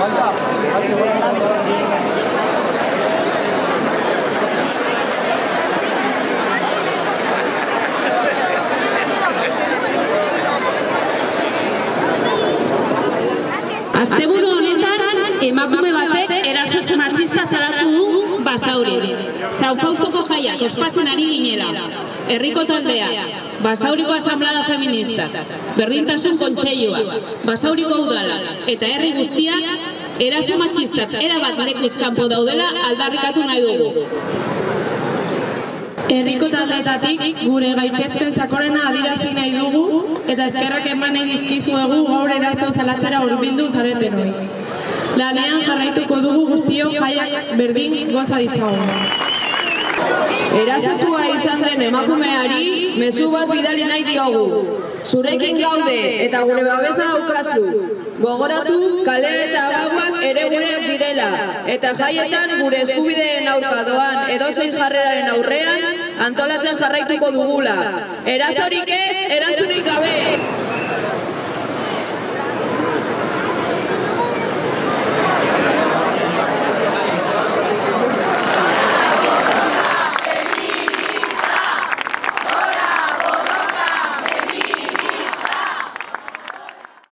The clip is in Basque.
Asteburu honetan, emakume batek eraso matxista salatu du Basaurin. San Faustoko jaiak ospatzen ari ginela. Herriko taldea, Basauriko Asamblada Feminista, Berdintasun Kontseilua, Basauriko udala eta herri guztiak eraso matxistak erabat lekuz kanpo daudela aldarrikatu nahi dugu. Herriko taldeetatik gure gaitzespen sakonena adierazi nahi dugu eta eskerrak eman nahi dizkizuegu gaur eraso salatzera hurbildu zaretenoi. Lanean jarraituko dugu guztiok jaiak berdin goza ditzagun. Erasotua izan den emakumeari mezu bat bidali nahi diogu. Zurekin gaude eta gure babesa daukazu. Gogoratu kalea eta abaguak ere gureak direla eta jaietan gure eskubideen aurka doan edozein jarreraren aurrean antolatzen jarraituko dugula. Erasorik ez, erantzunik gabe!